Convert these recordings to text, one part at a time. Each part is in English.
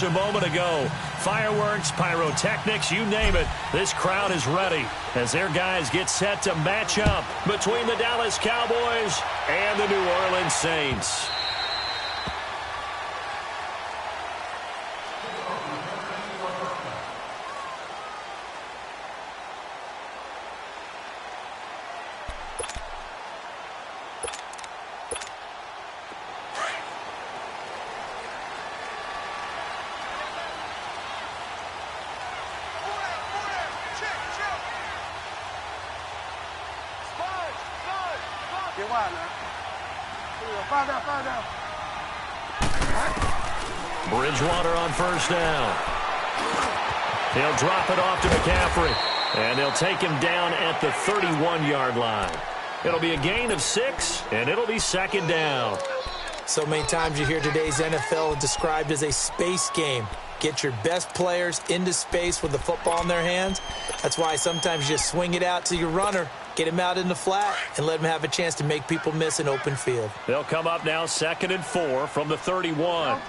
just a moment ago. Fireworks, pyrotechnics, you name it. This crowd is ready as their guys get set to match up between the Dallas Cowboys and the New Orleans Saints. Bridgewater on first down. He'll drop it off to McCaffrey, and they'll take him down at the 31-yard line. It'll be a gain of 6, and it'll be second down. So many times you hear today's NFL described as a space game. Get your best players into space with the football in their hands. That's why sometimes you just swing it out to your runner, get him out in the flat, and let him have a chance to make people miss an open field. They'll come up now 2nd and 4 from the 31.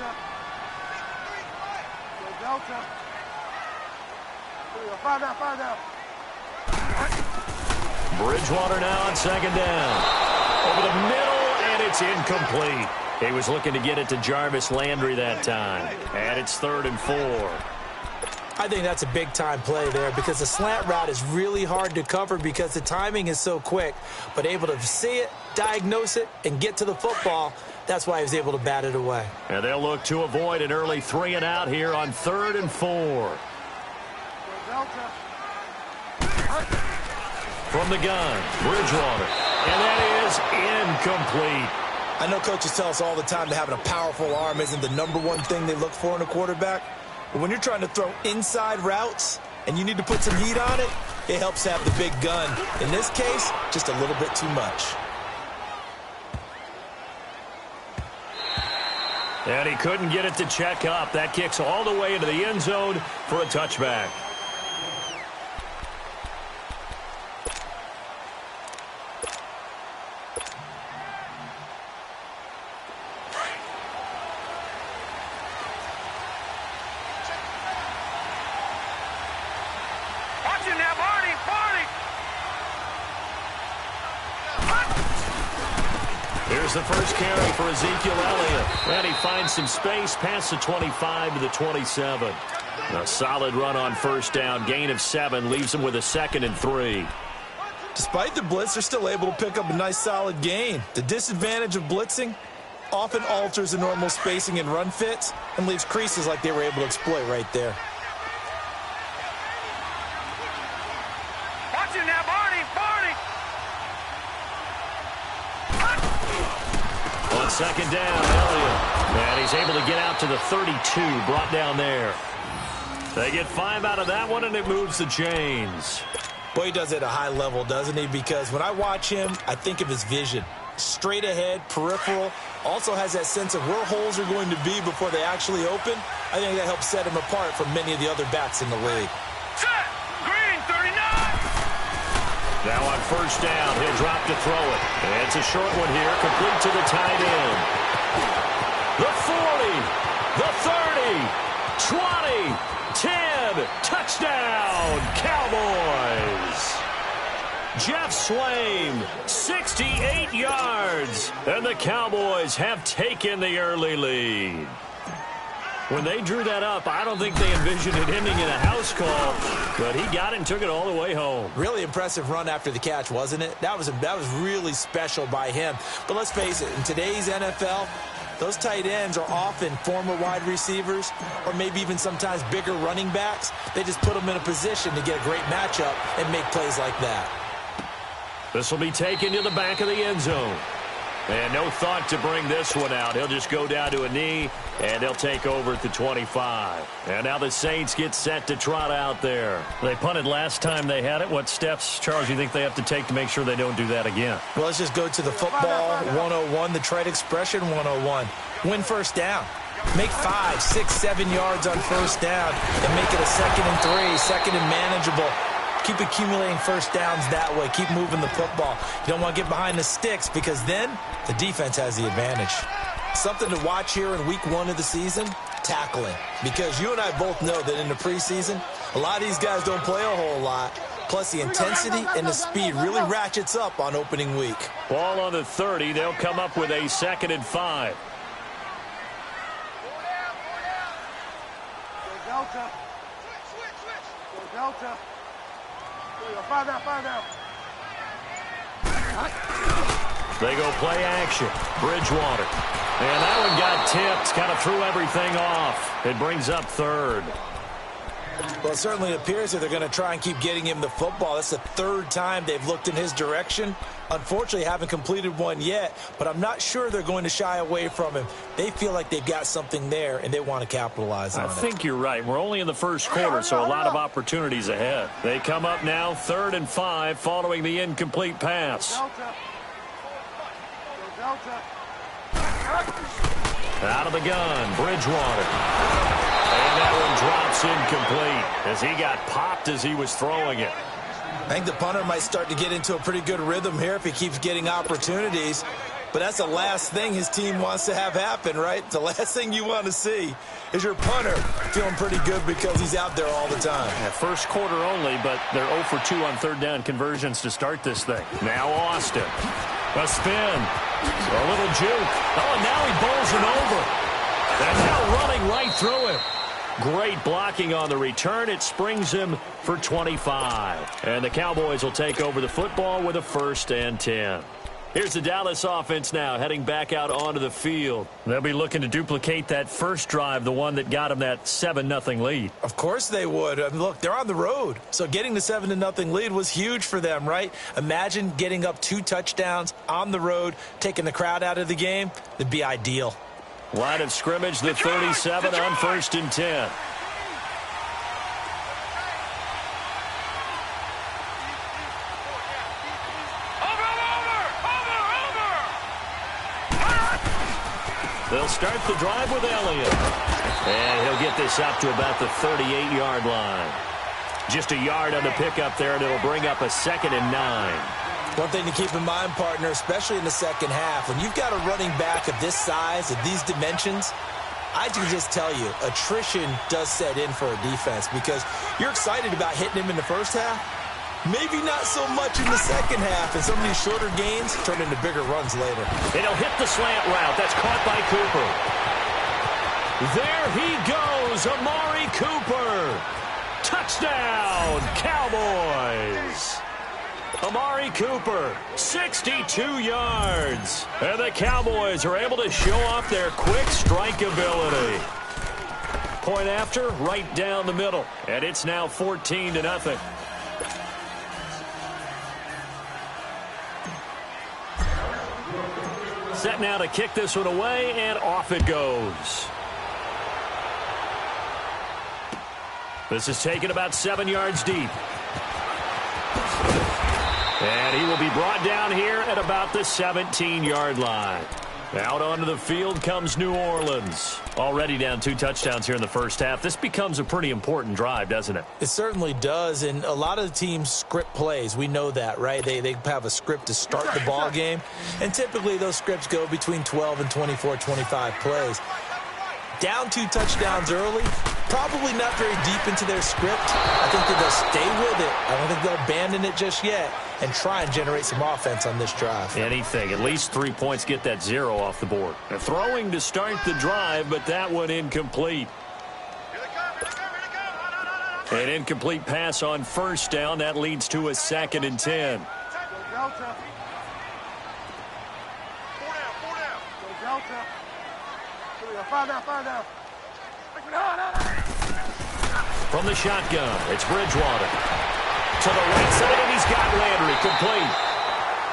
Bridgewater now on 2nd down. Over the middle, and it's incomplete. He was looking to get it to Jarvis Landry that time. And it's 3rd and 4. I think that's a big-time play there because the slant route is really hard to cover because the timing is so quick. But able to see it, diagnose it, and get to the football, that's why he was able to bat it away. And they'll look to avoid an early 3-and-out here on 3rd and 4. From the gun, Bridgewater. And that is incomplete. I know coaches tell us all the time that having a powerful arm isn't the #1 thing they look for in a quarterback. But when you're trying to throw inside routes and you need to put some heat on it, it helps have the big gun. In this case, just a little bit too much. And he couldn't get it to check up. That kicks all the way into the end zone for a touchback. Here's the first carry for Ezekiel Elliott. And he finds some space past the 25 to the 27. A solid run on first down. Gain of 7 leaves him with a 2nd and 3. Despite the blitz, they're still able to pick up a nice solid gain. The disadvantage of blitzing often alters the normal spacing and run fits and leaves creases like they were able to exploit right there. On 2nd down, Elliott. And he's able to get out to the 32, brought down there. They get 5 out of that one, and it moves the chains. Boy, he does it at a high level, doesn't he? Because when I watch him, I think of his vision. Straight ahead, peripheral. Also has that sense of where holes are going to be before they actually open. I think that helps set him apart from many of the other backs in the league. Set! Green, 39! Now on first down, he'll drop to throw it. And it's a short one here, complete to the tight end. The 40, the 30, 20, 10, touchdown, Cowboys! Jeff Swaim, 68 yards, and the Cowboys have taken the early lead. When they drew that up, I don't think they envisioned it ending in a house call, but he got it and took it all the way home. Really impressive run after the catch, wasn't it? That was really special by him. But let's face it, in today's NFL, those tight ends are often former wide receivers or maybe even sometimes bigger running backs. They just put them in a position to get a great matchup and make plays like that. This will be taken to the back of the end zone. And no thought to bring this one out. He'll just go down to a knee, and they'll take over at the 25. And now the Saints get set to trot out there. They punted last time they had it. What steps, Charles, do you think they have to take to make sure they don't do that again? Well, let's just go to the football 101, the trade expression 101. Win first down. Make 5, 6, 7 yards on first down and make it a 2nd and 3, 2nd and manageable. Keep accumulating first downs that way. Keep moving the football. You don't want to get behind the sticks because then the defense has the advantage. Something to watch here in week 1 of the season. tackling, because you and I both know that in the preseason, a lot of these guys don't play a whole lot. Plus, the intensity and the speed really ratchets up on opening week. Ball on the 30. They'll come up with a 2nd and 5. Delta. Switch. Go Delta. Find out. They go play action. Bridgewater. And that one got tipped. Kind of threw everything off. It brings up 3rd. Well, it certainly appears that they're going to try and keep getting him the football. That's the 3rd time they've looked in his direction. Unfortunately, haven't completed one yet, but I'm not sure they're going to shy away from him. They feel like they've got something there, and they want to capitalize on it. I think you're right. We're only in the first quarter, so a lot of opportunities ahead. They come up now 3rd and 5 following the incomplete pass. Out of the gun, Bridgewater. And that one drops incomplete as he got popped as he was throwing it. I think the punter might start to get into a pretty good rhythm here if he keeps getting opportunities. But that's the last thing his team wants to have happen, right? The last thing you want to see is your punter feeling pretty good because he's out there all the time. Yeah, first quarter only, but they're 0 for 2 on 3rd down conversions to start this thing. Now Austin. A spin. A little juke. Oh, and now he bowls it over. And now running right through him. Great blocking on the return. It springs him for 25. And the Cowboys will take over the football with a 1st and 10. Here's the Dallas offense now heading back out onto the field. They'll be looking to duplicate that first drive, the one that got them that 7-0 lead. Of course they would. I mean, look, they're on the road. So getting the 7-0 lead was huge for them, right? Imagine getting up 2 touchdowns on the road, taking the crowd out of the game. It'd be ideal. Line of scrimmage, the 37 on 1st and 10. They'll start the drive with Elliott. And he'll get this up to about the 38-yard line. Just a yard on the pickup there, and it'll bring up a 2nd and 9. One thing to keep in mind, partner, especially in the second half, when you've got a running back of this size, of these dimensions, I can just tell you, attrition does set in for a defense because you're excited about hitting him in the first half. Maybe not so much in the second half, and some of these shorter gains turn into bigger runs later. And he'll hit the slant route. That's caught by Cooper. There he goes, Amari Cooper. Touchdown, Cowboys. Amari Cooper, 62 yards. And the Cowboys are able to show off their quick strike ability. Point after, right down the middle. And it's now 14-0. Set now to kick this one away, and off it goes. This is taken about 7 yards deep. And he will be brought down here at about the 17-yard line. Out onto the field comes New Orleans. Already down 2 touchdowns here in the first half. This becomes a pretty important drive, doesn't it? It certainly does, and a lot of the teams script plays. We know that, right? They have a script to start the ball game, and typically those scripts go between 12 and 24, 25 plays. Down 2 touchdowns early, probably not very deep into their script. I think that they'll stay with it. I don't think they'll abandon it just yet and try and generate some offense on this drive. Anything. At least 3 points, get that 0 off the board. They're throwing to start the drive, but that one incomplete. An incomplete pass on first down. That leads to a 2nd and 10. From the shotgun, it's Bridgewater. To the right side, and he's got Landry complete.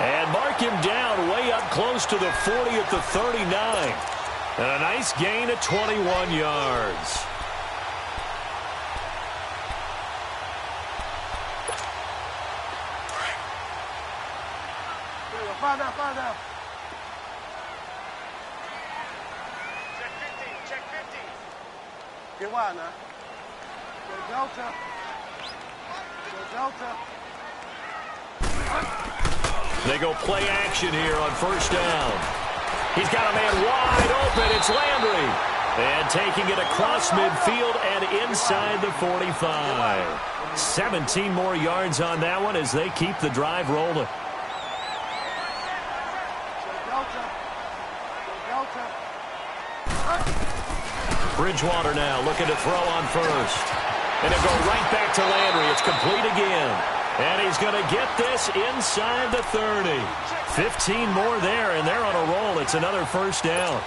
And mark him down way up close to the 40 at the 39. And a nice gain of 21 yards. Find out. Check 50. Get wide now. Delta. They go play action here on first down. He's got a man wide open. It's Landry. And taking it across midfield and inside the 45. 17 more yards on that one as they keep the drive rolling. Bridgewater now looking to throw on first. And it'll go right back to Landry. It's complete again. And he's going to get this inside the 30. 15 more there, and they're on a roll. It's another first down.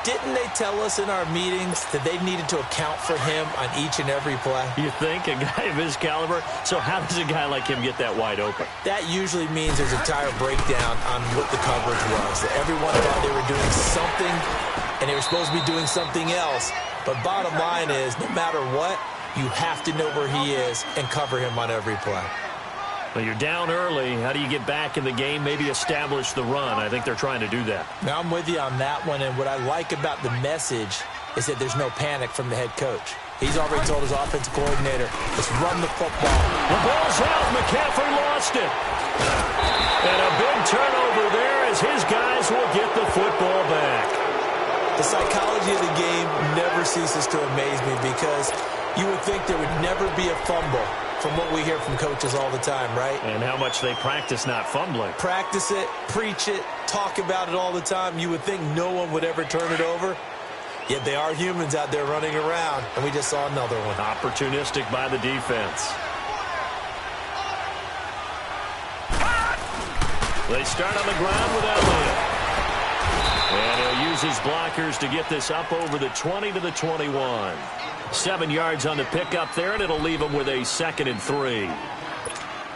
Didn't they tell us in our meetings that they needed to account for him on each and every play? You think? A guy of his caliber? So how does a guy like him get that wide open? That usually means there's a tire breakdown on what the coverage was. That everyone thought they were doing something, and they were supposed to be doing something else. But bottom line is, no matter what, you have to know where he is and cover him on every play. Well, you're down early. How do you get back in the game, maybe establish the run? I think they're trying to do that. Now, I'm with you on that one, and what I like about the message is that there's no panic from the head coach. He's already told his offensive coordinator, let's run the football. The ball's out. McCaffrey lost it. And a big turnover there as his guys will get the football back. The psychology of the game never ceases to amaze me because you would think there would never be a fumble from what we hear from coaches all the time, right? And how much they practice not fumbling. Practice it, preach it, talk about it all the time. You would think no one would ever turn it over. Yet they are humans out there running around, and we just saw another one. Opportunistic by the defense. They start on the ground with Elliott. And he'll use his blockers to get this up over the 20 to the 21. 7 yards on the pickup there, and it'll leave him with a 2nd and 3.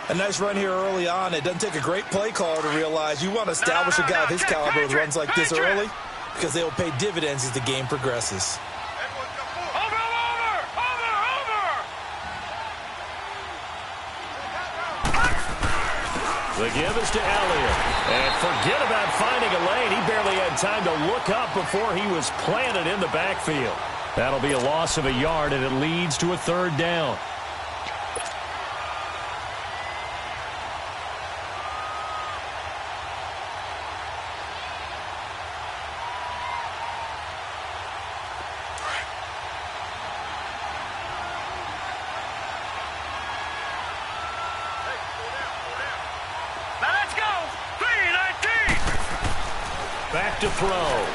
A nice run here early on. It doesn't take a great play caller to realize you want to establish a guy of his caliber with runs like this early because they will pay dividends as the game progresses. The give is to Elliott. And forget about finding a lane. He barely had time to look up before he was planted in the backfield. That'll be a loss of a yard, and it leads to a 3rd down. Back to throw.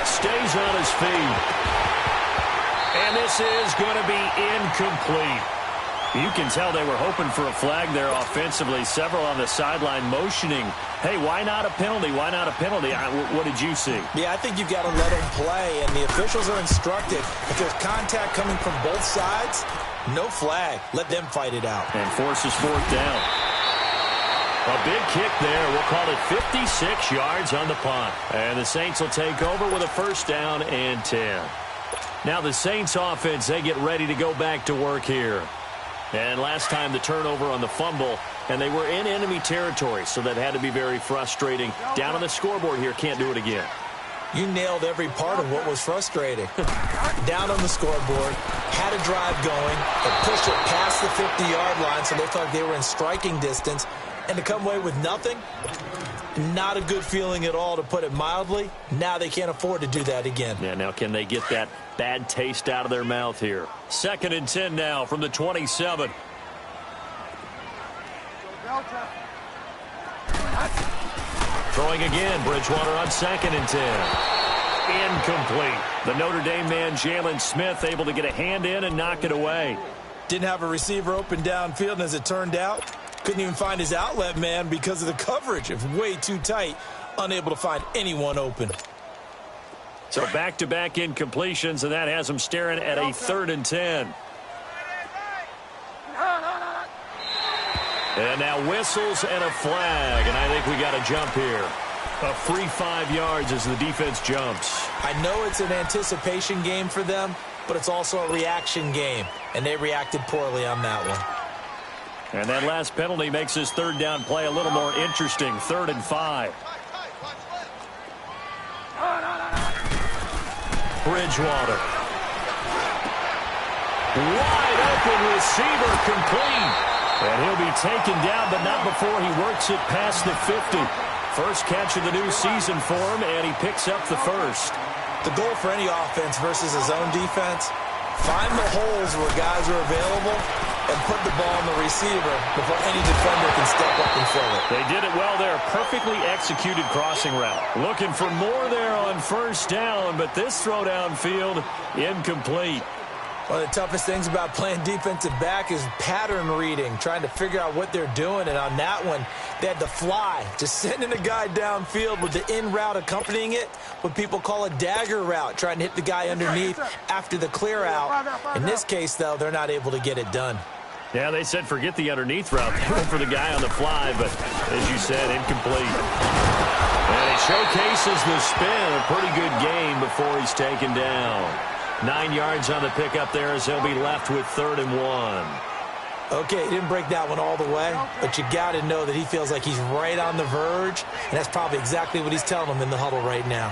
Stays on his feet. And this is going to be incomplete. You can tell they were hoping for a flag there offensively. Several on the sideline motioning, hey, why not a penalty? Why not a penalty? What did you see? Yeah, I think you've got to let them play, and the officials are instructed. If there's contact coming from both sides, no flag. Let them fight it out. And forces 4th down. A big kick there. We'll call it 56 yards on the punt. And the Saints will take over with a 1st down and 10. Now the Saints offense, they get ready to go back to work here. And last time the turnover on the fumble, and they were in enemy territory, so that had to be very frustrating. Down on the scoreboard here, can't do it again. You nailed every part of what was frustrating. Down on the scoreboard, had a drive going, and pushed it past the 50-yard line, so they thought they were in striking distance. And to come away with nothing, not a good feeling at all, to put it mildly. Now they can't afford to do that again. Yeah, now can they get that bad taste out of their mouth here? 2nd and 10 now from the 27. Throwing again, Bridgewater on 2nd and 10. Incomplete. The Notre Dame man, Jalen Smith, able to get a hand in and knock it away. Didn't have a receiver open downfield, and as it turned out, couldn't even find his outlet man because of the coverage. It was way too tight, unable to find anyone open. So back-to-back incompletions, and that has them staring at a 3rd and 10. And now whistles and a flag, and I think we got a jump here. A free 5 yards as the defense jumps. I know it's an anticipation game for them, but it's also a reaction game, and they reacted poorly on that one. And that last penalty makes his 3rd down play a little more interesting. 3rd and 5. Bridgewater. Wide open receiver complete. And he'll be taken down, but not before he works it past the 50. First catch of the new season for him, and he picks up the 1st. The goal for any offense versus a zone defense, find the holes where guys are available and put the ball on the receiver before any defender can step up and fill it. They did it well there. Perfectly executed crossing route. Looking for more there on first down, but this throw downfield, incomplete. One of the toughest things about playing defensive back is pattern reading, trying to figure out what they're doing. And on that one, they had the fly, just sending a guy downfield with the in route accompanying it, what people call a dagger route, trying to hit the guy underneath after the clear out. In this case, though, they're not able to get it done. Yeah, they said forget the underneath route. They went for the guy on the fly, but as you said, incomplete. And he showcases the spin. A pretty good game before he's taken down. 9 yards on the pickup there as he'll be left with 3rd and 1. Okay, he didn't break that one all the way, but you got to know that he feels like he's right on the verge, and that's probably exactly what he's telling them in the huddle right now.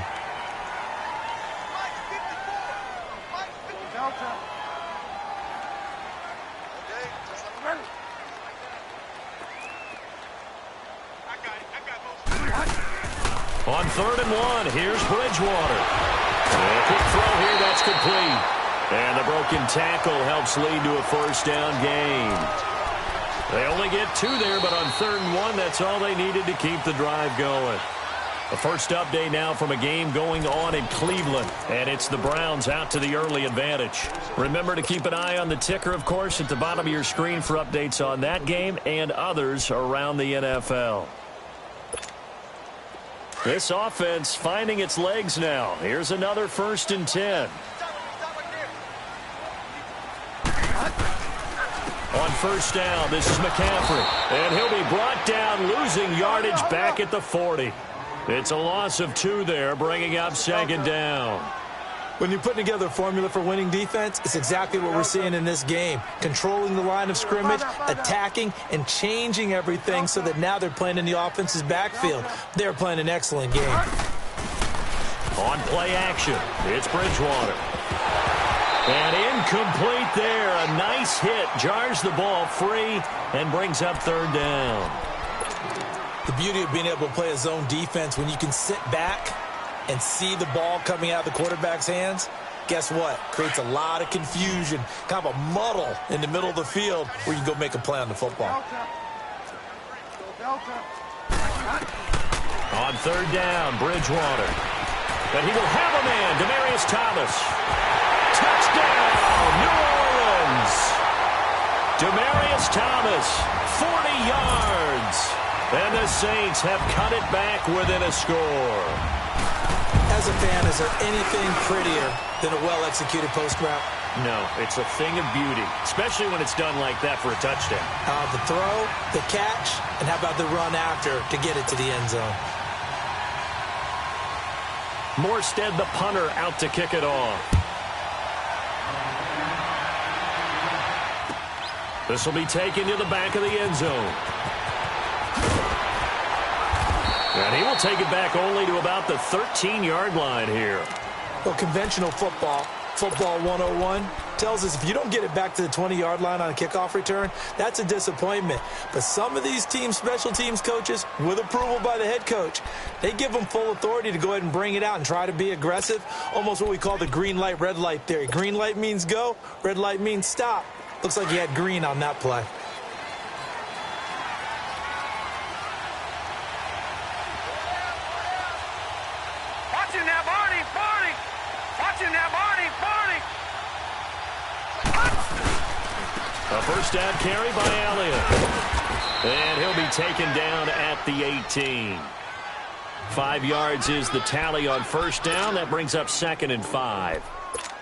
On 3rd and 1, here's Bridgewater. A quick throw here, that's complete. And the broken tackle helps lead to a first down gain. They only get 2 there, but on 3rd and 1, that's all they needed to keep the drive going. The first update now from a game going on in Cleveland, and it's the Browns out to the early advantage. Remember to keep an eye on the ticker, of course, at the bottom of your screen for updates on that game and others around the NFL. This offense finding its legs now. Here's another 1st and 10. On first down, this is McCaffrey. And he'll be brought down, losing yardage back at the 40. It's a loss of 2 there, bringing up 2nd down. When you're putting together a formula for winning defense, it's exactly what we're seeing in this game. Controlling the line of scrimmage, attacking, and changing everything so that now they're playing in the offense's backfield. They're playing an excellent game. On play action, it's Bridgewater. And incomplete there. A nice hit. Jars the ball free and brings up 3rd down. The beauty of being able to play a zone defense when you can sit back and see the ball coming out of the quarterback's hands, guess what? Creates a lot of confusion, kind of a muddle in the middle of the field where you can go make a play on the football. On 3rd down, Bridgewater. And he will have a man, Demaryius Thomas. Touchdown, New Orleans. Demaryius Thomas, 40 yards. And the Saints have cut it back within a score. As a fan, is there anything prettier than a well-executed post route? No, it's a thing of beauty, especially when it's done like that for a touchdown. The throw, the catch, and how about the run after to get it to the end zone? Morstead, the punter, out to kick it off. This will be taken to the back of the end zone. And he will take it back only to about the 13-yard line here. Well, conventional football 101, tells us if you don't get it back to the 20-yard line on a kickoff return, that's a disappointment. But some of these team special teams coaches, with approval by the head coach, they give them full authority to go ahead and bring it out and try to be aggressive, almost what we call the green light, red light theory. Green light means go, red light means stop. Looks like he had green on that play. A first down carry by Elliott. And he'll be taken down at the 18. 5 yards is the tally on first down. That brings up 2nd and 5.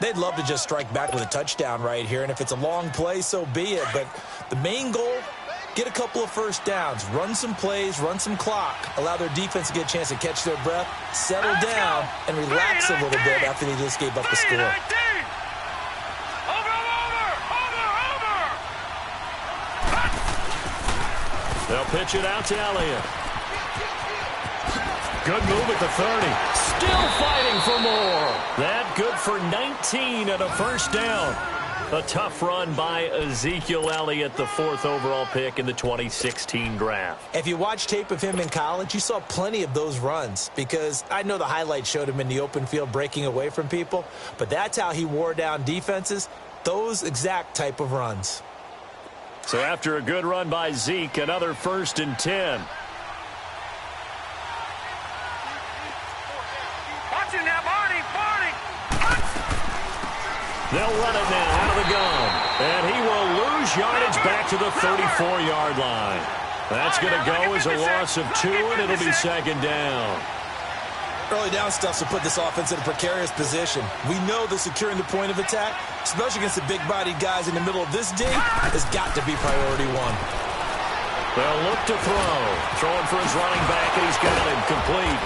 They'd love to just strike back with a touchdown right here, and if it's a long play, so be it. But the main goal, get a couple of first downs, run some plays, run some clock, allow their defense to get a chance to catch their breath, settle down, and relax a little bit after they just gave up the score. They'll pitch it out to Elliott. Good move at the 30. Still fighting for more. That good for 19 and a first down. A tough run by Ezekiel Elliott, the 4th overall pick in the 2016 draft. If you watch tape of him in college, you saw plenty of those runs, because I know the highlights showed him in the open field breaking away from people, but that's how he wore down defenses, those exact type of runs. So after a good run by Zeke, another 1st and 10. They'll run it now out of the gun. And he will lose yardage back to the 34-yard line. That's going to go as a loss of 2, and it'll be 2nd down. Early down stuff to put this offense in a precarious position. We know that securing the point of attack, especially against the big-bodied guys in the middle of this dig, has got to be priority 1. They'll look to throw. Throwing for his running back, and he's got him complete.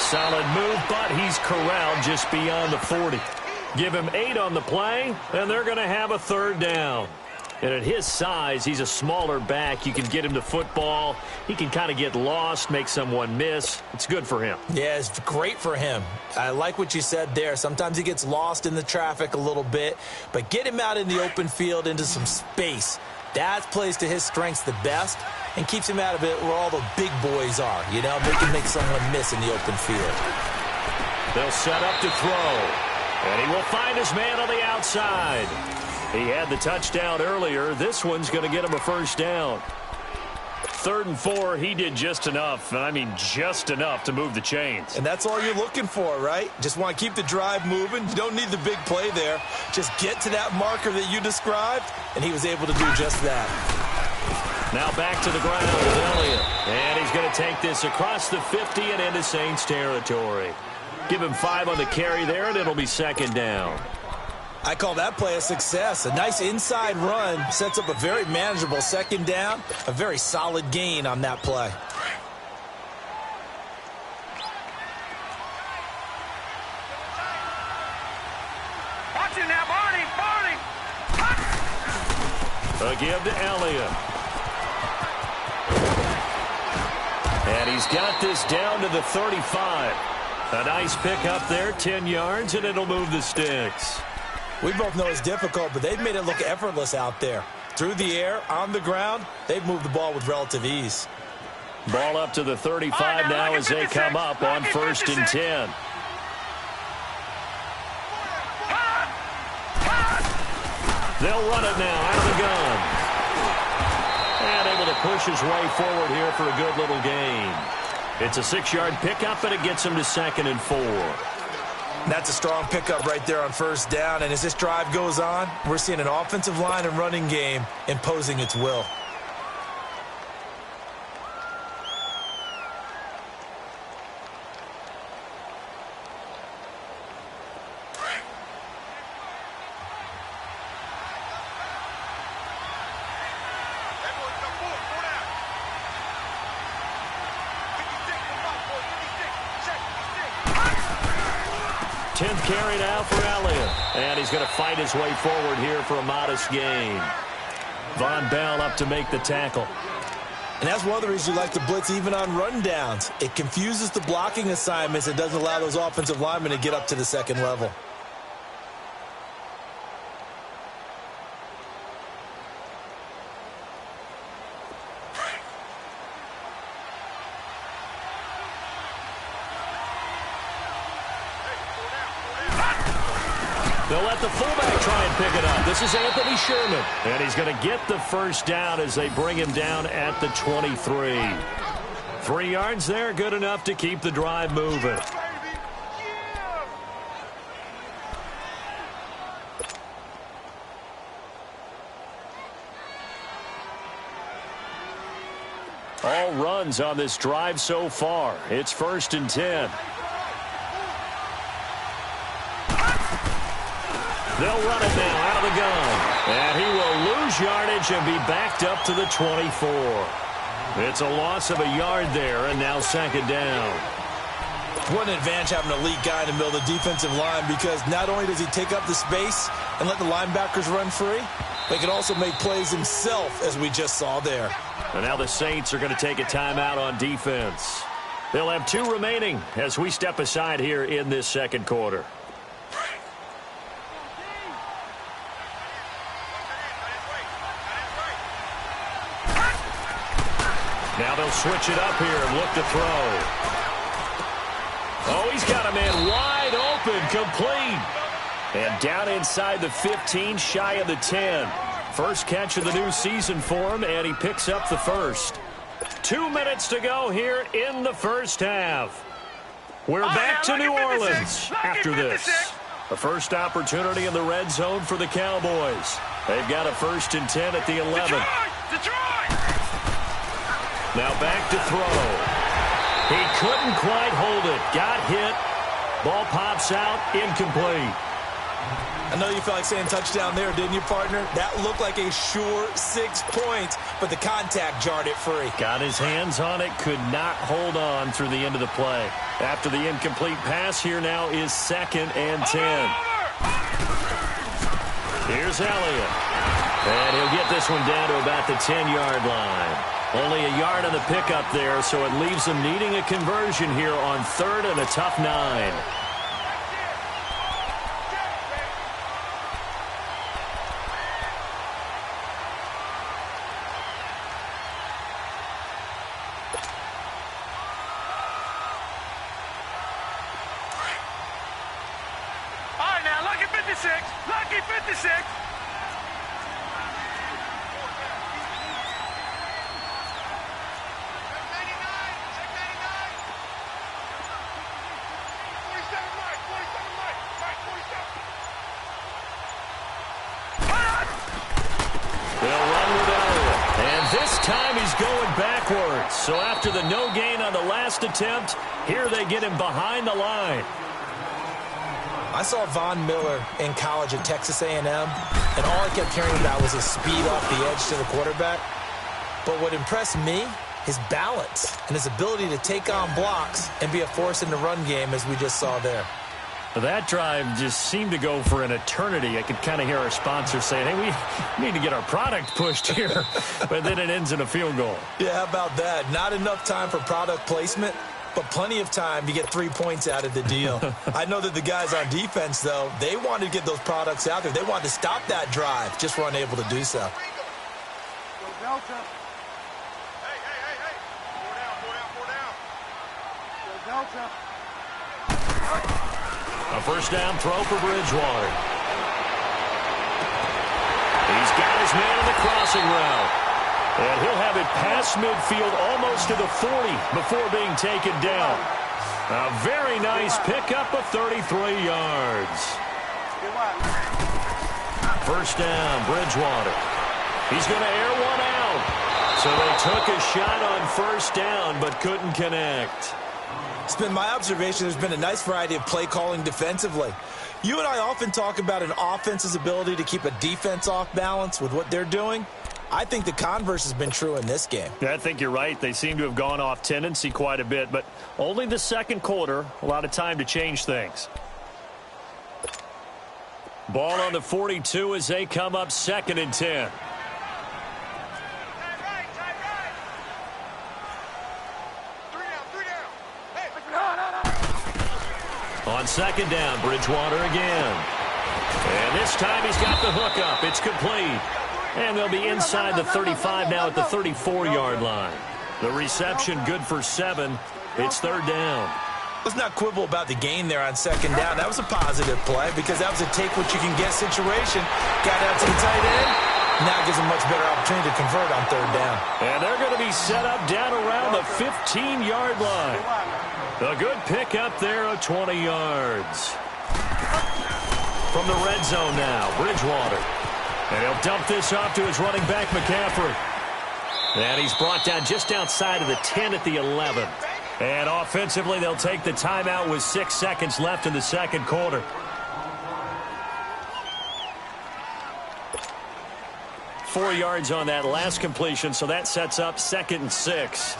Solid move, but he's corralled just beyond the 40. Give him 8 on the play, and they're going to have a 3rd down. And at his size, he's a smaller back. You can get him to football. He can kind of get lost, make someone miss. It's good for him. Yeah, it's great for him. I like what you said there. Sometimes he gets lost in the traffic a little bit, but get him out in the open field into some space. That plays to his strengths the best and keeps him out of it where all the big boys are. You know, they can make someone miss in the open field. They'll set up to throw. And he will find his man on the outside. He had the touchdown earlier. This one's going to get him a 1st down. 3rd and 4, he did just enough. I mean, just enough to move the chains. And that's all you're looking for, right? Just want to keep the drive moving. You don't need the big play there. Just get to that marker that you described, and he was able to do just that. Now back to the ground with Elliott. And he's going to take this across the 50 and into Saints territory. Give him 5 on the carry there, and it'll be 2nd down. I call that play a success. A nice inside run sets up a very manageable 2nd down. A very solid gain on that play. Watch it now, Barney. A give to Elliott. And he's got this down to the 35. A nice pickup there, 10 yards, and it'll move the sticks. We both know it's difficult, but they've made it look effortless out there. Through the air, on the ground, they've moved the ball with relative ease. Ball up to the 35 now as they come up on 1st and 10. They'll run it now out of the gun. And able to push his way forward here for a good little gain. It's a 6-yard pickup, and it gets him to 2nd and 4. That's a strong pickup right there on 1st down. And as this drive goes on, we're seeing an offensive line and running game imposing its will. Carry now for Elliott. And he's going to fight his way forward here for a modest gain. Von Bell up to make the tackle. And that's one of the reasons you like to blitz even on rundowns. It confuses the blocking assignments and doesn't allow those offensive linemen to get up to the 2nd level. They'll let the fullback try and pick it up. This is Anthony Sherman. And he's going to get the 1st down as they bring him down at the 23. 3 yards there, good enough to keep the drive moving. All runs on this drive so far. It's 1st and 10. They'll run it now out of the gun. And he will lose yardage and be backed up to the 24. It's a loss of a yard there, and now 2nd down. What an advantage having an elite guy in the middle of the defensive line, because not only does he take up the space and let the linebackers run free, but he can also make plays himself, as we just saw there. And now the Saints are going to take a timeout on defense. They'll have 2 remaining as we step aside here in this 2nd quarter. Now they'll switch it up here and look to throw. Oh, he's got a man wide open, complete. And down inside the 15, shy of the 10. First catch of the new season for him, and he picks up the first. 2 minutes to go here in the first half. We're back to New Orleans after this. A first opportunity in the red zone for the Cowboys. They've got a 1st and 10 at the 11. Detroit! Now back to throw. He couldn't quite hold it. Got hit. Ball pops out. Incomplete. I know you felt like saying touchdown there, didn't you, partner? That looked like a sure 6 points, but the contact jarred it free. Got his hands on it. Could not hold on through the end of the play. After the incomplete pass, here now is 2nd and 10. Here's Elliott. And he'll get this one down to about the 10-yard line. Only a yard on the pickup there, so it leaves them needing a conversion here on 3rd and a tough 9. Lucky 56. They'll run with Elliott. And this time he's going backwards. So after the no gain on the last attempt, here they get him behind the line. I saw Von Miller in college at Texas A&M, and all I kept hearing about was his speed off the edge to the quarterback. But what impressed me, his balance and his ability to take on blocks and be a force in the run game, as we just saw there. That drive just seemed to go for an eternity. I could kind of hear our sponsor saying, hey, we need to get our product pushed here. But then it ends in a field goal. Yeah, how about that? Not enough time for product placement, but plenty of time to get 3 points out of the deal. I know that the guys on defense, though, they wanted to get those products out there. They wanted to stop that drive, just weren't able to do so. Delta. Hey. 4 down. Delta. A first down throw for Bridgewater. He's got his man on the crossing route. And he'll have it past midfield almost to the 40 before being taken down. A very nice pickup of 33 yards. First down, Bridgewater. He's going to air one out. So they took a shot on first down but couldn't connect. It's been my observation there's been a nice variety of play calling defensively. You and I often talk about an offense's ability to keep a defense off balance with what they're doing. I think the converse has been true in this game. Yeah, I think you're right. They seem to have gone off tendency quite a bit, but only the second quarter, a lot of time to change things. Ball on the 42 as they come up 2nd and 10. On 2nd down, Bridgewater again. And this time he's got the hook up. It's complete. And they'll be inside the 35 now at the 34-yard line. The reception good for 7. It's 3rd down. Let's not quibble about the gain there on 2nd down. That was a positive play because that was a take-what-you-can-get situation. Got out to the tight end. Now gives them much better opportunity to convert on 3rd down. And they're going to be set up down around the 15-yard line. A good pickup there of 20 yards. From the red zone now, Bridgewater. And he'll dump this off to his running back, McCaffrey. And he's brought down just outside of the 10 at the 11. And offensively, they'll take the timeout with 6 seconds left in the second quarter. Four yards on that last completion, so that sets up 2nd and 6.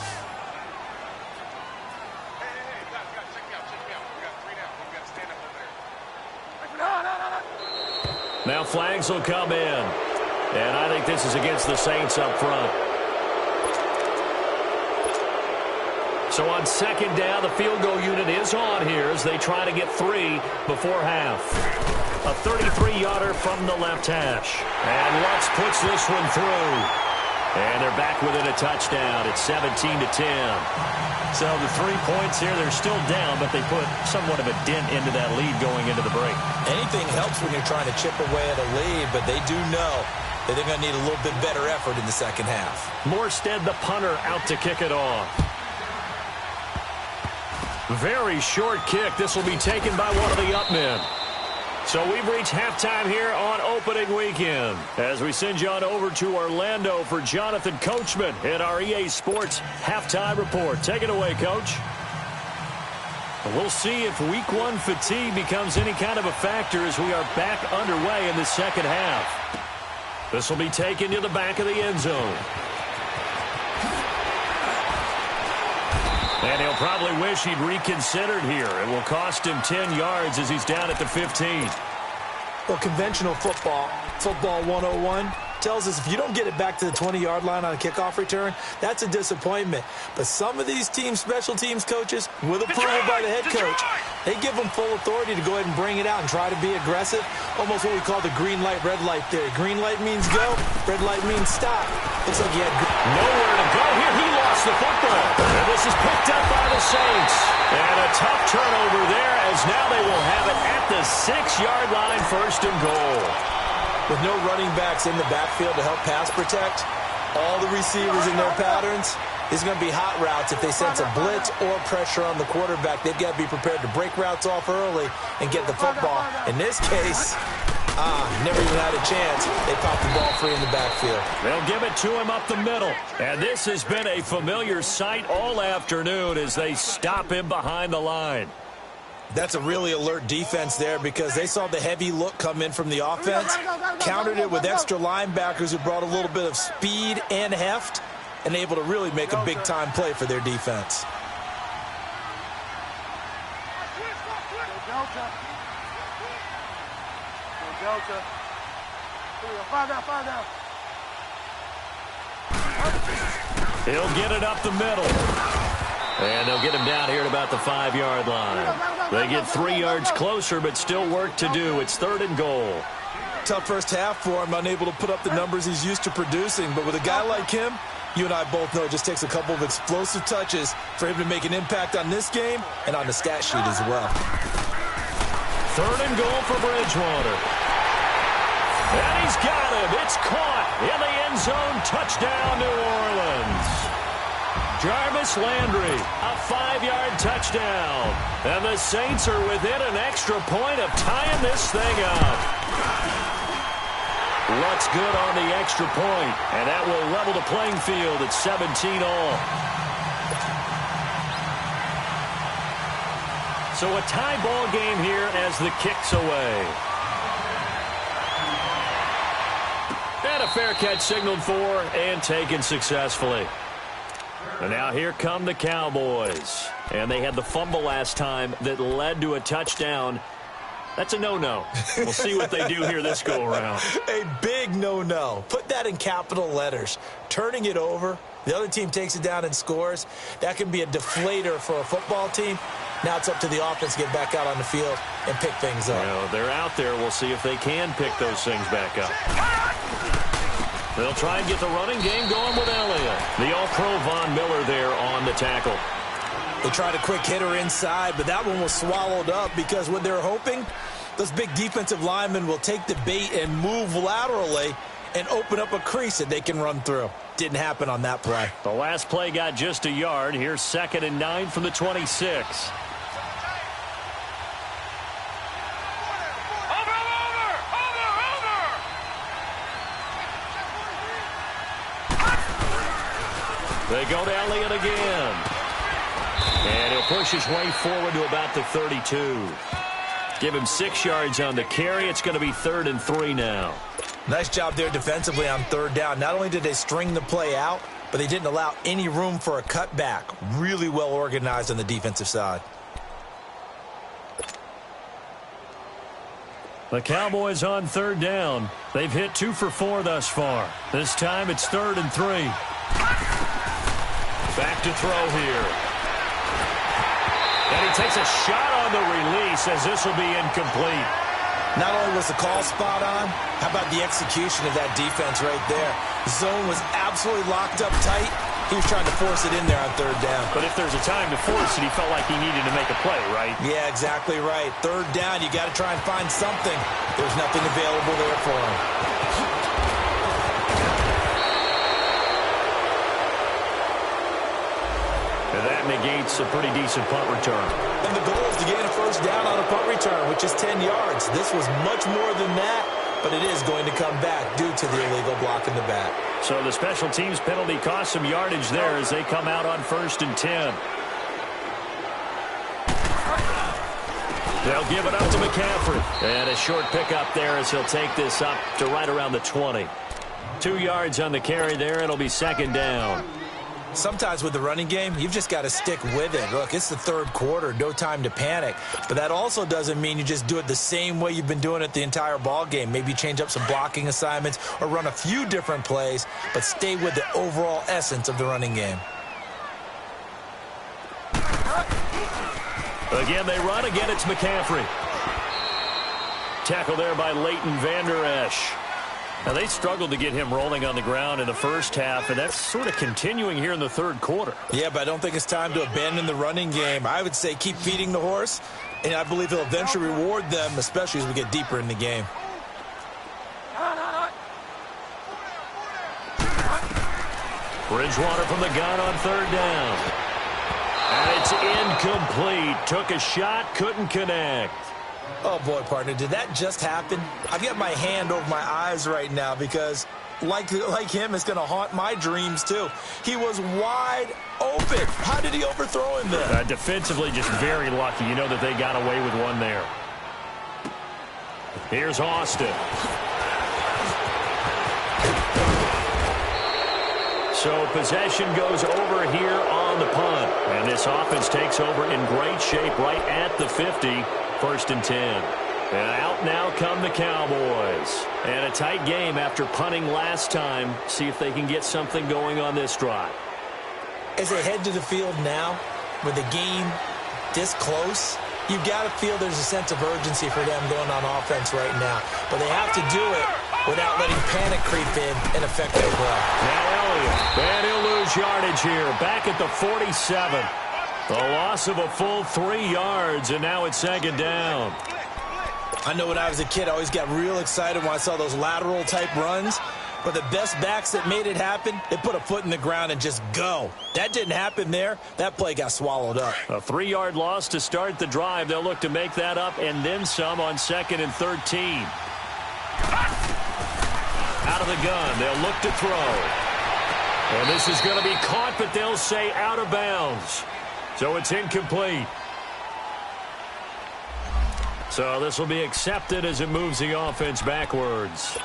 Now flags will come in. And I think this is against the Saints up front. So on 2nd down, the field goal unit is on here as they try to get 3 before half. A 33-yarder from the left hash. And Lutz puts this one through. And they're back within a touchdown. It's 17-10. So the 3 points here, they're still down, but they put somewhat of a dent into that lead going into the break. Anything helps when you're trying to chip away at a lead, but they do know that they're going to need a little bit better effort in the second half. Morstead, the punter, out to kick it off. Very short kick. This will be taken by one of the up men. So we've reached halftime here on opening weekend as we send you on over to Orlando for Jonathan Coachman in our EA Sports halftime report. Take it away, Coach. We'll see if week one fatigue becomes any kind of a factor as we are back underway in the second half. This will be taken to the back of the end zone. And he'll probably wish he'd reconsidered here. It will cost him 10 yards as he's down at the 15. Well, conventional football 101, tells us if you don't get it back to the 20-yard line on a kickoff return, that's a disappointment. But some of these special teams coaches, with approval by the head coach, they give them full authority to go ahead and bring it out and try to be aggressive. Almost what we call the green light, red light theory. Green light means go, red light means stop. Looks like he had nowhere to go here. He lost the football. And this is picked up by the Saints. And a tough turnover there as now they will have it at the 6-yard line, 1st and goal. With no running backs in the backfield to help pass protect, all the receivers in their patterns, these are going to be hot routes. If they sense a blitz or pressure on the quarterback, they've got to be prepared to break routes off early and get the football. In this case, never even had a chance. They popped the ball free in the backfield. They'll give it to him up the middle. And this has been a familiar sight all afternoon as they stop him behind the line. That's a really alert defense there because they saw the heavy look come in from the offense, countered it with extra linebackers who brought a little bit of speed and heft, and able to really make a big-time play for their defense. He'll get it up the middle. And they'll get him down here at about the 5-yard line. They get 3 yards closer, but still work to do. It's 3rd and goal. Tough first half for him, unable to put up the numbers he's used to producing. But with a guy like him, you and I both know it just takes a couple of explosive touches for him to make an impact on this game and on the stat sheet as well. 3rd and goal for Bridgewater. And he's got him. It's caught in the end zone. Touchdown, New Orleans. Jarvis Landry, a 5-yard touchdown. And the Saints are within an extra point of tying this thing up. What's good on the extra point? And that will level the playing field at 17 all. So a tie ball game here as the kick's away. And a fair catch signaled for and taken successfully. And now here come the Cowboys. And they had the fumble last time that led to a touchdown. That's a no-no. We'll see what they do here this go-around. A big no-no. Put that in capital letters. Turning it over, the other team takes it down and scores. That can be a deflator for a football team. Now it's up to the offense to get back out on the field and pick things up. You know, they're out there. We'll see if they can pick those things back up. They'll try and get the running game going with Elliott. The All-Pro Von Miller there on the tackle. They tried a quick hitter inside, but that one was swallowed up because what they're hoping, those big defensive linemen will take the bait and move laterally and open up a crease that they can run through. Didn't happen on that play. The last play got just a yard. Here's 2nd and 9 from the 26. They go to Elliott again. And he'll push his way forward to about the 32. Give him 6 yards on the carry. It's going to be 3rd and 3 now. Nice job there defensively on 3rd down. Not only did they string the play out, but they didn't allow any room for a cutback. Really well organized on the defensive side. The Cowboys on 3rd down. They've hit 2 for 4 thus far. This time it's 3rd and 3. Back to throw here. And he takes a shot on the release as this will be incomplete. Not only was the call spot on, how about the execution of that defense right there? The zone was absolutely locked up tight. He was trying to force it in there on third down. But if there's a time to force it, he felt like he needed to make a play, right? Yeah, exactly right. Third down, you got to try and find something. There's nothing available there for him. And that negates a pretty decent punt return. And the goal is to gain a first down on a punt return, which is 10 yards. This was much more than that, but it is going to come back due to the illegal block in the back. So the special teams penalty cost some yardage there as they come out on 1st and 10. They'll give it up to McCaffrey. And a short pickup there as he'll take this up to right around the 20. 2 yards on the carry there. It'll be 2nd down. Sometimes with the running game, you've just got to stick with it. Look, it's the third quarter, no time to panic. But that also doesn't mean you just do it the same way you've been doing it the entire ball game. Maybe change up some blocking assignments or run a few different plays, but stay with the overall essence of the running game. Again, they run. Again, it's McCaffrey. Tackle there by Leighton Vander Esch. Now, they struggled to get him rolling on the ground in the first half, and that's sort of continuing here in the third quarter. Yeah, but I don't think it's time to abandon the running game. I would say keep feeding the horse, and I believe he'll eventually reward them, especially as we get deeper in the game. Bridgewater from the gun on 3rd down. And it's incomplete. Took a shot, couldn't connect. Oh, boy, partner, did that just happen? I've got my hand over my eyes right now because, like him, it's going to haunt my dreams, too. He was wide open. How did he overthrow him there? Defensively, just very lucky. You know that they got away with one there. Here's Austin. So possession goes over here on the punt. And this offense takes over in great shape right at the 50. 1st and 10. And out now come the Cowboys. And a tight game after punting last time. See if they can get something going on this drive. As they head to the field now, with the game this close, you've got to feel there's a sense of urgency for them going on offense right now. But they have to do it without letting panic creep in and affect their play. Now Elliott. And he'll lose yardage here. Back at the 47. A loss of a full 3 yards, and now it's 2nd down. I know when I was a kid, I always got real excited when I saw those lateral-type runs. But the best backs that made it happen, they put a foot in the ground and just go. That didn't happen there. That play got swallowed up. A 3-yard loss to start the drive. They'll look to make that up and then some on 2nd and 13. Out of the gun, they'll look to throw. And this is going to be caught, but they'll say out of bounds. So it's incomplete. So this will be accepted as it moves the offense backwards.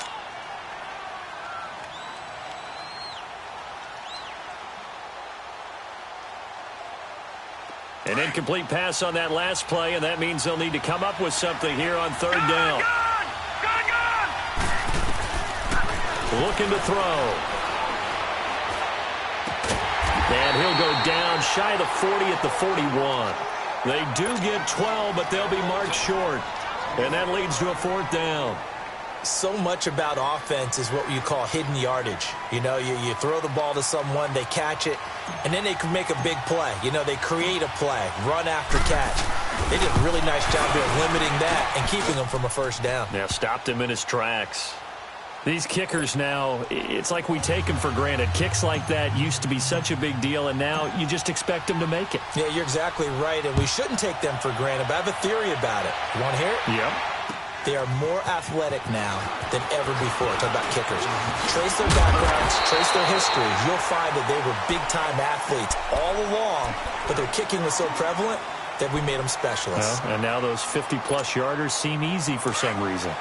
An incomplete pass on that last play, and that means they'll need to come up with something here on 3rd down. Looking to throw. And he'll go down shy of the 40 at the 41. They do get 12, but they'll be marked short. And that leads to a 4th down. So much about offense is what you call hidden yardage. You know, you throw the ball to someone, they catch it, and then they can make a big play. You know, they create a play, run after catch. They did a really nice job here of limiting that and keeping him from a 1st down. Yeah, stopped him in his tracks. These kickers now, it's like we take them for granted. Kicks like that used to be such a big deal, and now you just expect them to make it. Yeah, you're exactly right, and we shouldn't take them for granted, but I have a theory about it. You want to hear it? Yep. They are more athletic now than ever before. Talk about kickers. Trace their backgrounds, trace their histories. You'll find that they were big-time athletes all along, but their kicking was so prevalent that we made them specialists. Well, and now those 50-plus yarders seem easy for some reason.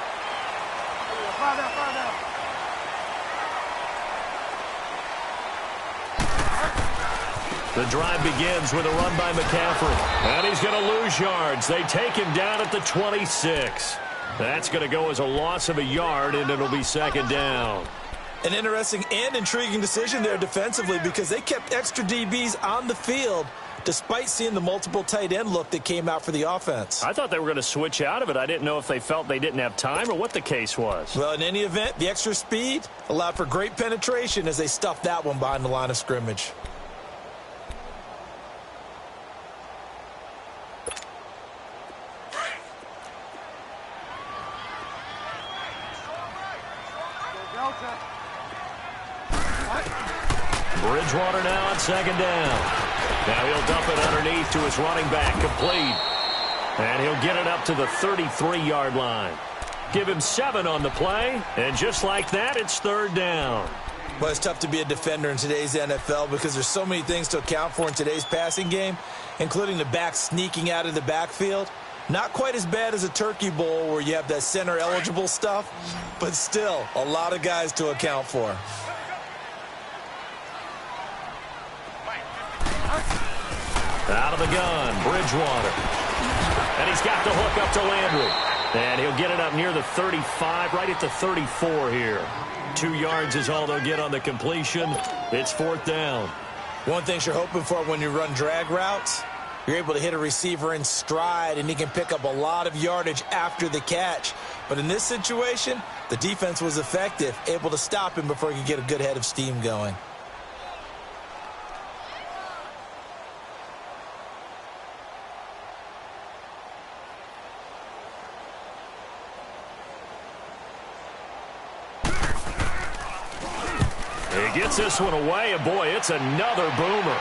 The drive begins with a run by McCaffrey. And he's going to lose yards. They take him down at the 26. That's going to go as a loss of a yard, and it'll be 2nd down. An interesting and intriguing decision there defensively because they kept extra DBs on the field, despite seeing the multiple tight end look that came out for the offense. I thought they were going to switch out of it. I didn't know if they felt they didn't have time or what the case was. Well, in any event, the extra speed allowed for great penetration as they stuffed that one behind the line of scrimmage. Bridgewater now on second down. Now he'll dump it underneath to his running back, complete. And he'll get it up to the 33-yard line. Give him 7 on the play, and just like that, it's third down. Well, it's tough to be a defender in today's NFL because there's so many things to account for in today's passing game, including the back sneaking out of the backfield. Not quite as bad as a turkey bowl where you have that center-eligible stuff, but still a lot of guys to account for. Out of the gun, Bridgewater. And he's got the hook up to Landry. And he'll get it up near the 35, right at the 34 here. 2 yards is all they'll get on the completion. It's fourth down. One thing you're hoping for when you run drag routes, you're able to hit a receiver in stride, and he can pick up a lot of yardage after the catch. But in this situation, the defense was effective, able to stop him before he could get a good head of steam going. He gets this one away, and boy, it's another boomer.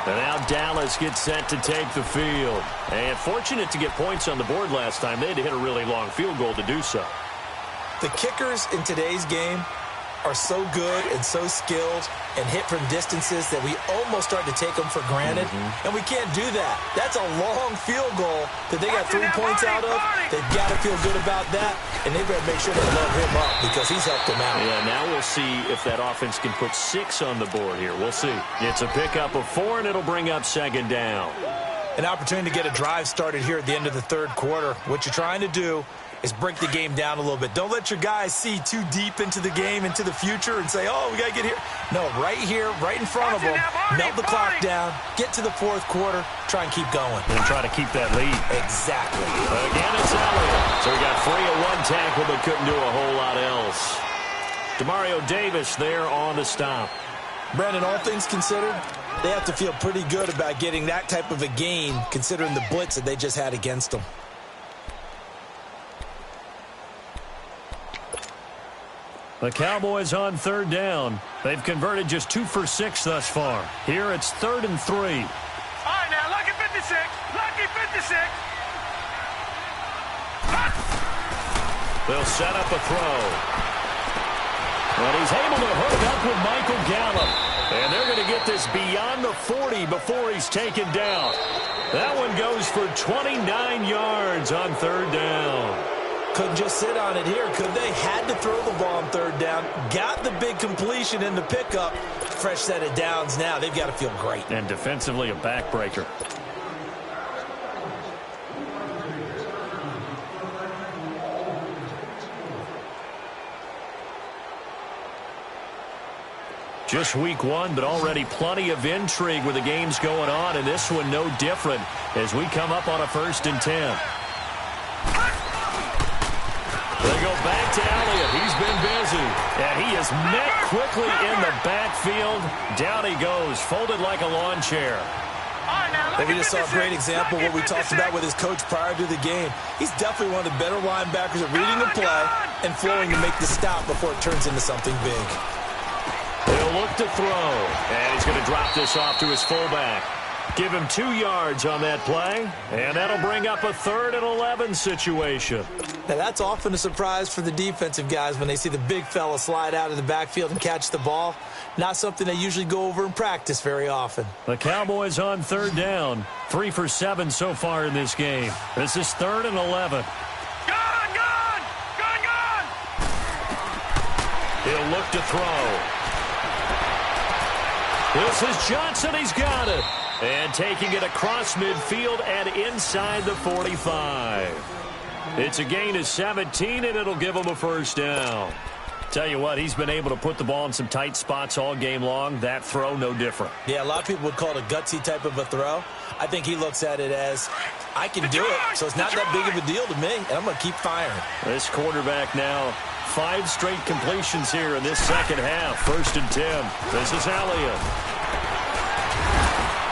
And now Dallas gets set to take the field. And fortunate to get points on the board last time. They had to hit a really long field goal to do so. The kickers in today's game are so good and so skilled and hit from distances that we almost start to take them for granted. And we can't do that. That's a long field goal that they got 3 points out of. They've got to feel good about that, and they've got to make sure they load him up because he's helped them out. Yeah, now we'll see if that offense can put 6 on the board here. We'll see. It's a pickup of 4, and it'll bring up second down. An opportunity to get a drive started here at the end of the third quarter. What you're trying to do is break the game down a little bit. Don't let your guys see too deep into the game, into the future, and say, oh, we got to get here. No, right here, right in front of them, melt the clock down, get to the fourth quarter, try and keep going. And try to keep that lead. Exactly. Again, it's Elliott. So he got free of 1 tackle, but couldn't do a whole lot else. Demario Davis there on the stop. Brandon, all things considered, they have to feel pretty good about getting that type of a gain, considering the blitz that they just had against them. The Cowboys on third down. They've converted just 2 for 6 thus far. Here it's 3rd and 3. All right, now, lucky 56. Lucky 56. They'll set up a throw. And he's able to hook up with Michael Gallup. And they're going to get this beyond the 40 before he's taken down. That one goes for 29 yards on third down. Couldn't just sit on it here, could they? Had to throw the ball on third down. Got the big completion in the pickup. Fresh set of downs now. They've got to feel great. And defensively a backbreaker. Just week 1, but already plenty of intrigue with the games going on, and this one no different as we come up on a 1st and 10. They go back to Elliott. He's been busy. And he is met quickly in the backfield. Down he goes, folded like a lawn chair. And we just saw a great example of what we talked about with his coach prior to the game. He's definitely one of the better linebackers at reading the play and flowing to make the stop before it turns into something big. He'll look to throw. And he's going to drop this off to his fullback. Give him 2 yards on that play, and that'll bring up a 3rd and 11 situation. Now, that's often a surprise for the defensive guys when they see the big fella slide out of the backfield and catch the ball. Not something they usually go over in practice very often. The Cowboys on third down. 3 for 7 so far in this game. This is 3rd and 11. Gone! He'll look to throw. This is Johnson. He's got it. And taking it across midfield and inside the 45. It's a gain of 17, and it'll give them a first down. Tell you what, he's been able to put the ball in some tight spots all game long. That throw, no different. Yeah, a lot of people would call it a gutsy type of a throw. I think he looks at it as, I can do it, so it's not that big of a deal to me, and I'm going to keep firing. This quarterback now, 5 straight completions here in this second half. 1st and 10. This is Elliott.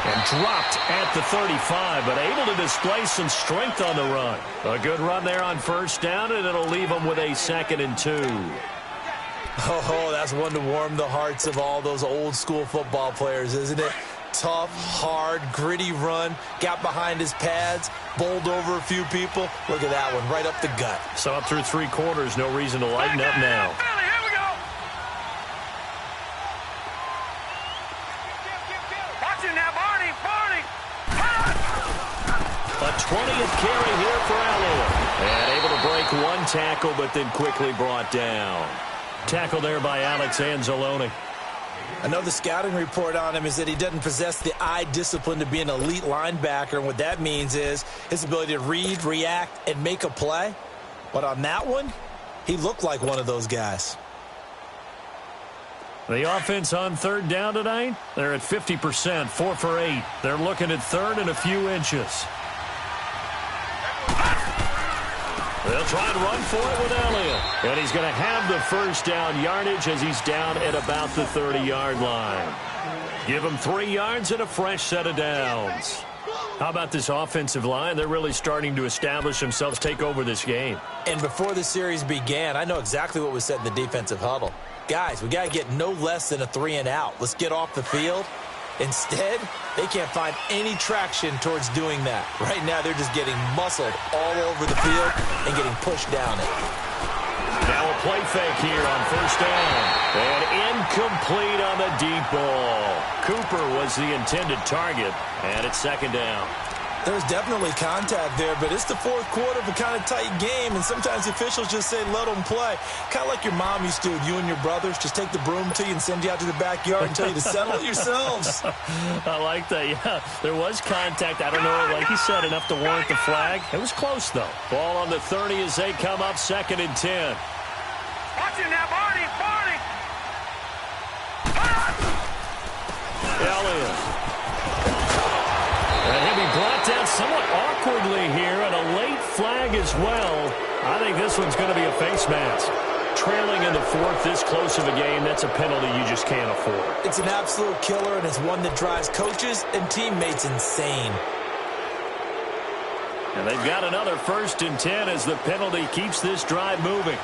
And dropped at the 35, but able to display some strength on the run. A good run there on 1st down, and it'll leave him with a 2nd and 2. Oh, that's one to warm the hearts of all those old-school football players, isn't it? Tough, hard, gritty run, got behind his pads, bowled over a few people. Look at that one, right up the gut. So up through 3 quarters, no reason to lighten up now. Here we go. Watch it now, Barney. A 20th carry here for Elliott. And able to break 1 tackle, but then quickly brought down. Tackle there by Alex Anzalone. I know the scouting report on him is that he doesn't possess the eye discipline to be an elite linebacker, and what that means is his ability to read, react, and make a play. But on that one, he looked like one of those guys. The offense on 3rd down tonight, they're at 50%, 4 for 8. They're looking at 3rd and a few inches. They'll try and run for it with Elliott. And he's going to have the 1st down yardage as he's down at about the 30-yard line. Give him 3 yards and a fresh set of downs. How about this offensive line? They're really starting to establish themselves, take over this game. And before the series began, I know exactly what was said in the defensive huddle. Guys, we got to get no less than a 3 and out. Let's get off the field. Instead, they can't find any traction towards doing that. Right now, they're just getting muscled all over the field and getting pushed down it. Now a play fake here on 1st down. And incomplete on the deep ball. Cooper was the intended target, and it's 2nd down. There's definitely contact there, but it's the 4th quarter of a kind of tight game, and sometimes the officials just say, let them play. Kind of like your mom used to with you and your brothers. Just take the broom to you and send you out to the backyard and tell you to settle it yourselves. I like that, yeah. There was contact. I don't know, like you said, enough to warrant the flag. It was close, though. Ball on the 30 as they come up, 2nd and 10. Watch it now, Barney. Elliott. And he'll be brought down somewhat awkwardly here, and a late flag as well. I think this one's going to be a face mask. Trailing in the 4th, this close of a game, that's a penalty you just can't afford. It's an absolute killer, and it's one that drives coaches and teammates insane. And they've got another 1st and 10 as the penalty keeps this drive moving.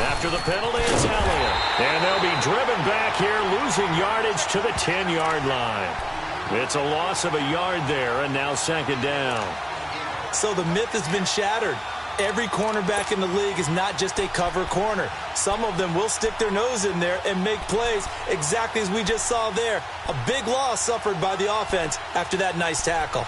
After the penalty, it's Elliott. And they'll be driven back here, losing yardage to the 10-yard line. It's a loss of a yard there, and now 2nd down. So the myth has been shattered. Every cornerback in the league is not just a cover corner. Some of them will stick their nose in there and make plays exactly as we just saw there. A big loss suffered by the offense after that nice tackle.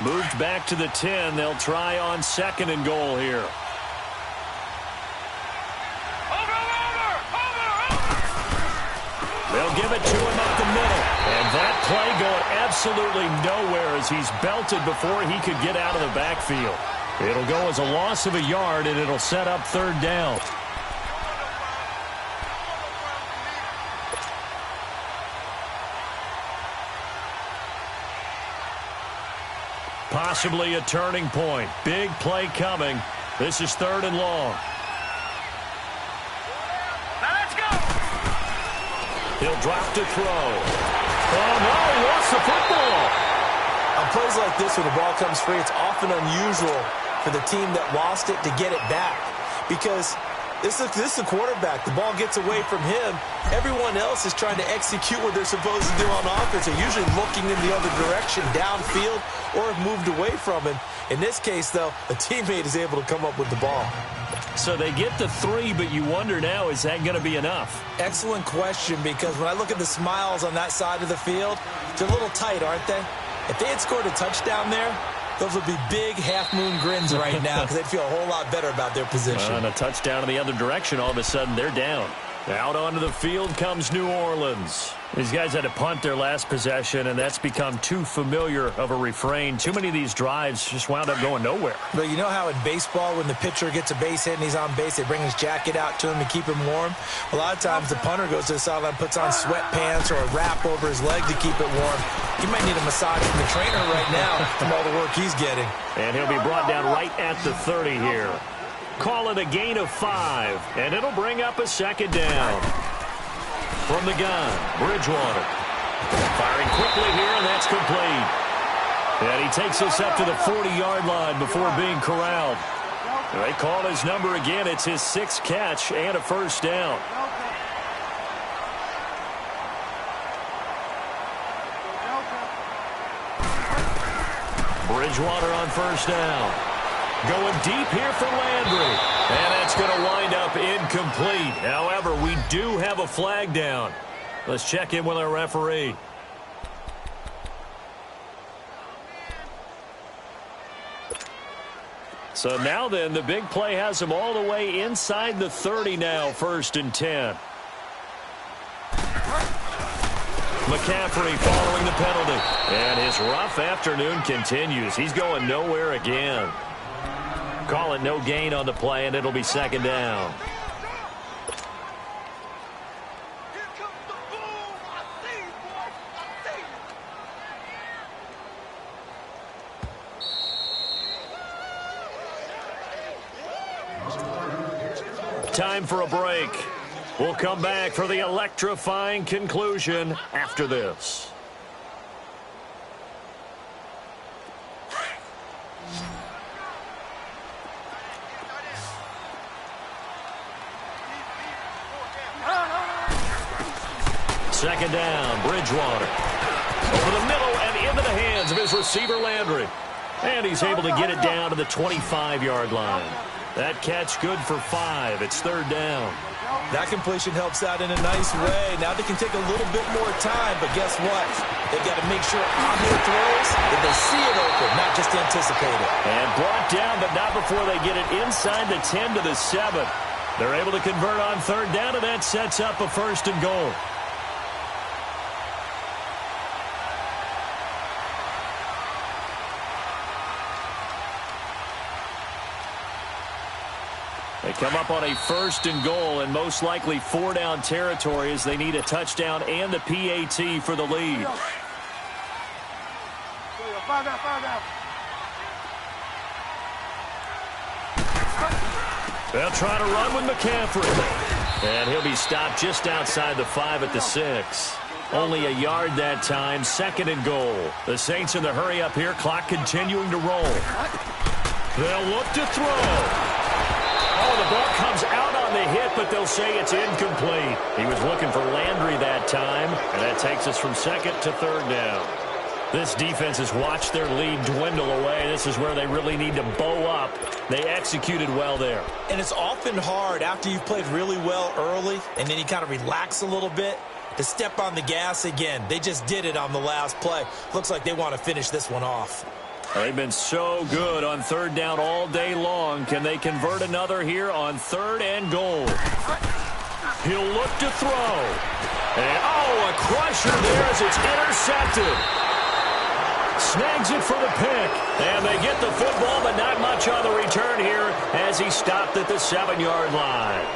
Moved back to the 10. They'll try on 2nd and goal here. They'll give it to him up the middle. And that play going absolutely nowhere as he's belted before he could get out of the backfield. It'll go as a loss of a yard, and it'll set up 3rd down. Possibly a turning point. Big play coming. This is 3rd and long. Now let's go. He'll drop to throw. Oh, no, he lost the football. On plays like this, when the ball comes free, it's often unusual for the team that lost it to get it back. Because this is a quarterback. The ball gets away from him. Everyone else is trying to execute what they're supposed to do on offense. They're usually looking in the other direction, downfield, or have moved away from him. In this case, though, a teammate is able to come up with the ball. So they get the 3, but you wonder now, is that going to be enough? Excellent question, because when I look at the smiles on that side of the field, they're a little tight, aren't they? If they had scored a touchdown there, those would be big half-moon grins right now because they'd feel a whole lot better about their position. And a touchdown in the other direction, all of a sudden they're down. Out onto the field comes New Orleans. These guys had to punt their last possession, and that's become too familiar of a refrain. Too many of these drives just wound up going nowhere. But you know how in baseball, when the pitcher gets a base hit and he's on base, they bring his jacket out to him to keep him warm? A lot of times the punter goes to the sideline, puts on sweatpants or a wrap over his leg to keep it warm. He might need a massage from the trainer right now from all the work he's getting. And he'll be brought down right at the 30 here. Call it a gain of 5, and it'll bring up a second down. From the gun, Bridgewater. Firing quickly here, and that's complete. And he takes us up to the 40-yard line before being corralled. They call his number again. It's his 6th catch and a first down. Bridgewater on first down. Going deep here for Landry. And that's going to wind up incomplete. However, we do have a flag down. Let's check in with our referee. So now then, the big play has him all the way inside the 30 now, 1st and 10. McCaffrey following the penalty. And his rough afternoon continues. He's going nowhere again. Call it no gain on the play, and it'll be second down. Time for a break. We'll come back for the electrifying conclusion after this. Second down, Bridgewater. Over the middle and into the hands of his receiver, Landry. And he's able to get it down to the 25-yard line. That catch good for 5. It's 3rd down. That completion helps out in a nice way. Now they can take a little bit more time, but guess what? They've got to make sure on their throws that they see it open, not just anticipate it. And brought down, but not before they get it inside the 10 to the 7. They're able to convert on 3rd down, and that sets up a 1st and goal. They come up on a 1st and goal, and most likely 4-down territory as they need a touchdown and the PAT for the lead. They'll try to run with McCaffrey. And he'll be stopped just outside the 5 at the 6. Only a yard that time, 2nd and goal. The Saints in the hurry up here, clock continuing to roll. They'll look to throw. Oh, the ball comes out on the hit, but they'll say it's incomplete. He was looking for Landry that time, and that takes us from 2nd to 3rd down. This defense has watched their lead dwindle away. This is where they really need to bow up. They executed well there. And it's often hard after you've played really well early, and then you kind of relax a little bit, to step on the gas again. They just did it on the last play. Looks like they want to finish this one off. They've been so good on 3rd down all day long. Can they convert another here on 3rd and goal? He'll look to throw. And, oh, a crusher there as it's intercepted. Snags it for the pick. And they get the football, but not much on the return here as he stopped at the 7-yard line.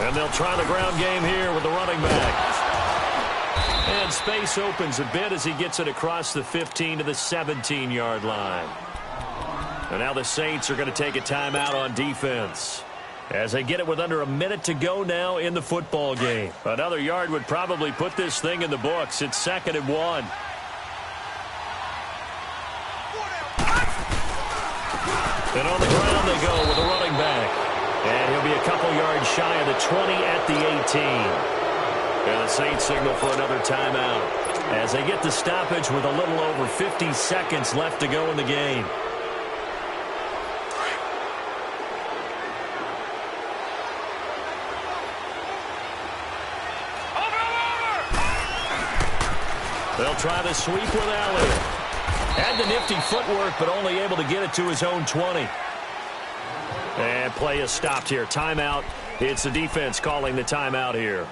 And they'll try the ground game here with the running back. And space opens a bit as he gets it across the 15 to the 17-yard line. And now the Saints are going to take a timeout on defense as they get it with under a minute to go now in the football game. Another yard would probably put this thing in the books. It's 2nd and 1. And on the ground they go with the running back. And he'll be a couple couple yards shy of the 20 at the 18. And the Saints signal for another timeout as they get the stoppage with a little over 50 seconds left to go in the game. They'll try the sweep with Elliott. Had the nifty footwork, but only able to get it to his own 20. And play is stopped here. Timeout. It's the defense calling the timeout here.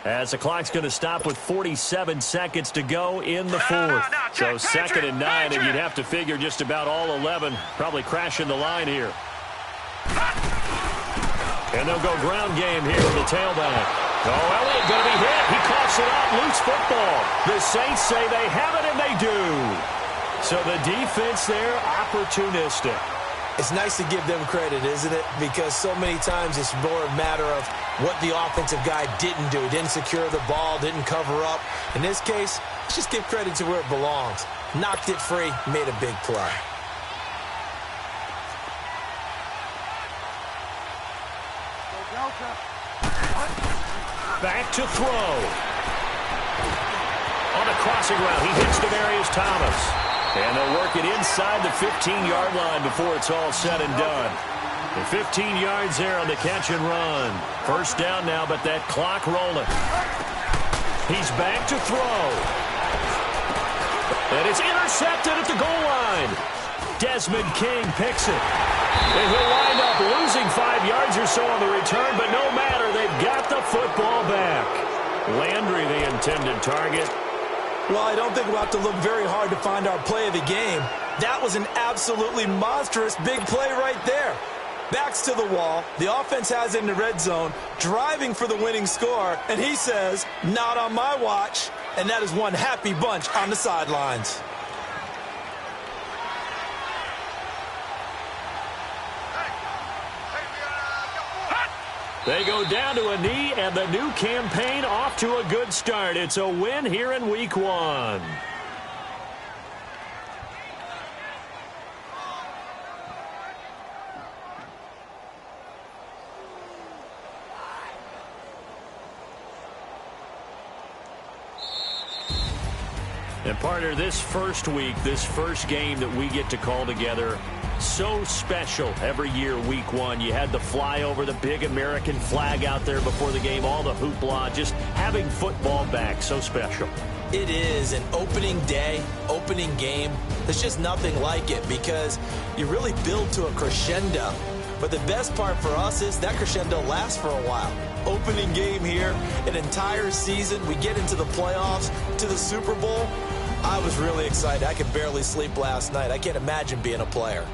As the clock's going to stop with 47 seconds to go in the fourth. So 2nd and 9, and you'd have to figure just about all 11 probably crashing the line here. And they'll go ground game here with the tailback. Oh, Elliott going to be hit. He coughs it out. Loose football. The Saints say they have it, and they do. So the defense there, opportunistic. It's nice to give them credit, isn't it? Because so many times it's more a matter of what the offensive guy didn't do. He didn't secure the ball, didn't cover up. In this case, let's just give credit to where it belongs. Knocked it free, made a big play. Back to throw. On a crossing route, he hits Demaryius Thomas. And they'll work it inside the 15-yard line before it's all said and done. And 15 yards there on the catch and run. First down now, but that clock rolling. He's back to throw. And it's intercepted at the goal line. Desmond King picks it. And he'll wind up losing 5 yards or so on the return, but no matter, they've got the football back. Landry, the intended target. Well, I don't think we'll have to look very hard to find our play of the game. That was an absolutely monstrous big play right there. Backs to the wall. The offense has it in the red zone, driving for the winning score. And he says, not on my watch. And that is one happy bunch on the sidelines. They go down to a knee, and the new campaign off to a good start. It's a win here in Week 1. And partner, this first week, this first game that we get to call together, so special every year, Week 1. You had the flyover, the big American flag out there before the game, all the hoopla, just having football back, so special. It is an opening day, opening game. There's just nothing like it because you really build to a crescendo. But the best part for us is that crescendo lasts for a while. Opening game here, an entire season. We get into the playoffs, to the Super Bowl. I was really excited. I could barely sleep last night. I can't imagine being a player.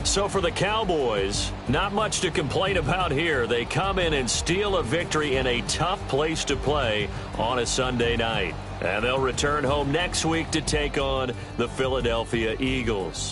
So for the Cowboys, not much to complain about here. They come in and steal a victory in a tough place to play on a Sunday night. And they'll return home next week to take on the Philadelphia Eagles.